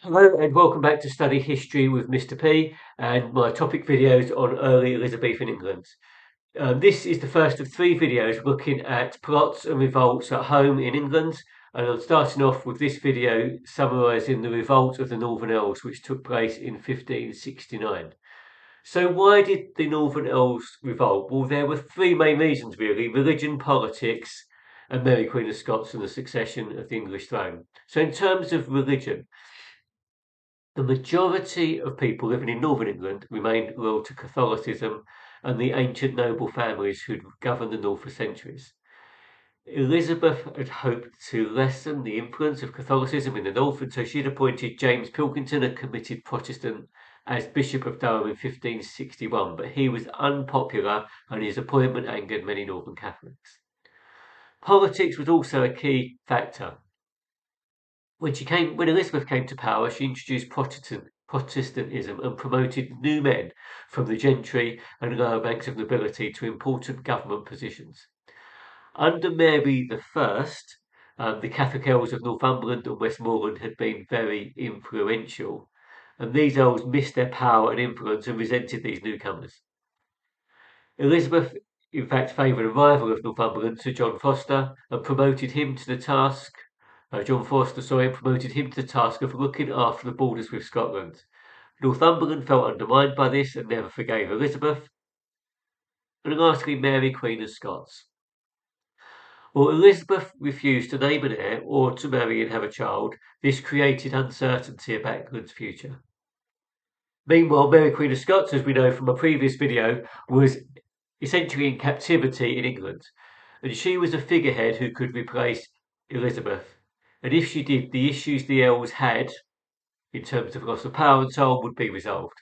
Hello and welcome back to Study History with Mr. P and my topic videos on early Elizabethan England. This is the first of three videos looking at plots and revolts at home in England, and I'm starting off with this video summarising the revolt of the Northern Earls which took place in 1569. So why did the Northern Earls revolt? Well, there were three main reasons really: religion, politics and Mary Queen of Scots and the succession of the English throne. So in terms of religion, the majority of people living in northern England remained loyal to Catholicism and the ancient noble families who'd governed the north for centuries. Elizabeth had hoped to lessen the influence of Catholicism in the north, and so she'd appointed James Pilkington, a committed Protestant, as Bishop of Durham in 1561, but he was unpopular and his appointment angered many Northern Catholics. Politics was also a key factor. When Elizabeth came to power, she introduced Protestantism and promoted new men from the gentry and lower ranks of nobility to important government positions. Under Mary I, the Catholic earls of Northumberland and Westmoreland had been very influential, and these earls missed their power and influence and resented these newcomers. Elizabeth, in fact, favoured a rival of Northumberland, Sir John Foster, and promoted him to the task John Forster, promoted him to the task of looking after the borders with Scotland. Northumberland felt undermined by this and never forgave Elizabeth. And lastly, Mary, Queen of Scots. Well, Elizabeth refused to name an heir or to marry and have a child. This created uncertainty about England's future. Meanwhile, Mary, Queen of Scots, as we know from a previous video, was essentially in captivity in England, and she was a figurehead who could replace Elizabeth. And if she did, the issues the earls had, in terms of loss of power and so on, would be resolved.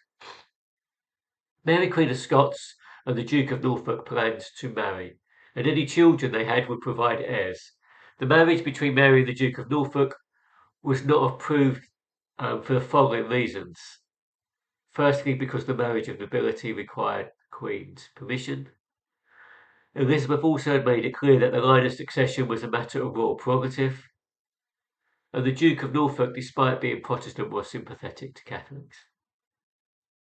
Mary, Queen of Scots, and the Duke of Norfolk planned to marry, and any children they had would provide heirs. The marriage between Mary and the Duke of Norfolk was not approved for the following reasons. Firstly, because the marriage of nobility required the Queen's permission. Elizabeth also had made it clear that the line of succession was a matter of royal prerogative. And the Duke of Norfolk, despite being Protestant, was sympathetic to Catholics.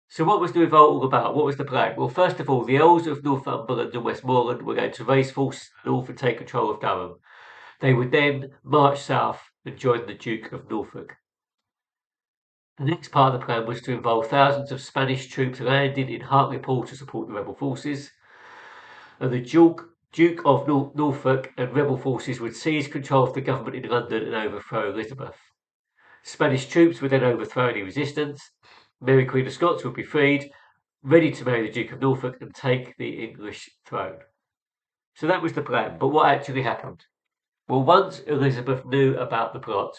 So what was the revolt all about? What was the plan? Well, first of all, the Earls of Northumberland and Westmoreland were going to raise forces north and take control of Durham. They would then march south and join the Duke of Norfolk. The next part of the plan was to involve thousands of Spanish troops landing in Hartlepool to support the rebel forces. And the Duke of Norfolk and rebel forces would seize control of the government in London and overthrow Elizabeth. Spanish troops would then overthrow any resistance. Mary, Queen of Scots, would be freed, ready to marry the Duke of Norfolk and take the English throne. So that was the plan. But what actually happened? Well, once Elizabeth knew about the plot,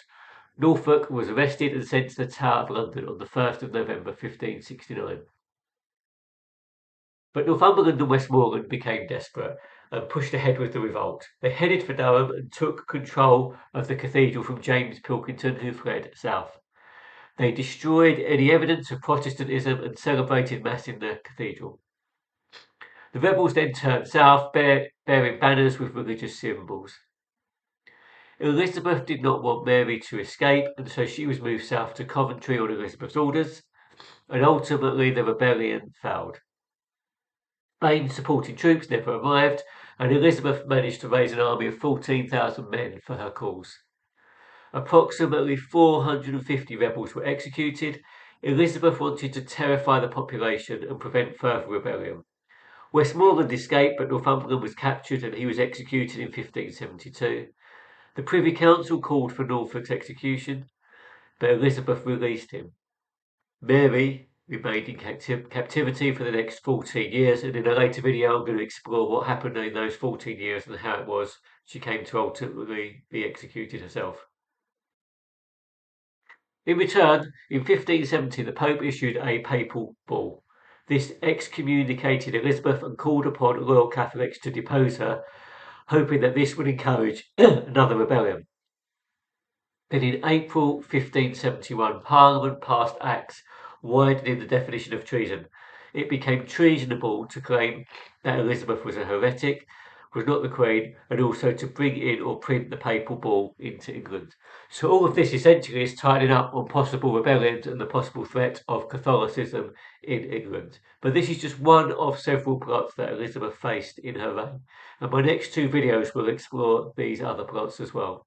Norfolk was arrested and sent to the Tower of London on the 1st of November 1569. But Northumberland and Westmoreland became desperate and pushed ahead with the revolt. They headed for Durham and took control of the cathedral from James Pilkington, who fled south. They destroyed any evidence of Protestantism and celebrated Mass in the cathedral. The rebels then turned south, bearing banners with religious symbols. Elizabeth did not want Mary to escape, and so she was moved south to Coventry on Elizabeth's orders, and ultimately the rebellion failed. Spain's supporting troops never arrived, and Elizabeth managed to raise an army of 14,000 men for her cause. Approximately 450 rebels were executed. Elizabeth wanted to terrify the population and prevent further rebellion. Westmoreland escaped, but Northumberland was captured and he was executed in 1572. The Privy Council called for Norfolk's execution, but Elizabeth released him. Mary remained in captivity for the next 14 years, and in a later video I'm going to explore what happened in those 14 years and how it was she came to ultimately be executed herself. In return, in 1570 the Pope issued a papal bull. This excommunicated Elizabeth and called upon loyal Catholics to depose her, hoping that this would encourage another rebellion. Then in April 1571 Parliament passed acts widening the definition of treason. It became treasonable to claim that Elizabeth was a heretic, was not the Queen, and also to bring in or print the papal bull into England. So all of this essentially is tightening up on possible rebellions and the possible threat of Catholicism in England. But this is just one of several plots that Elizabeth faced in her reign. And my next two videos will explore these other plots as well.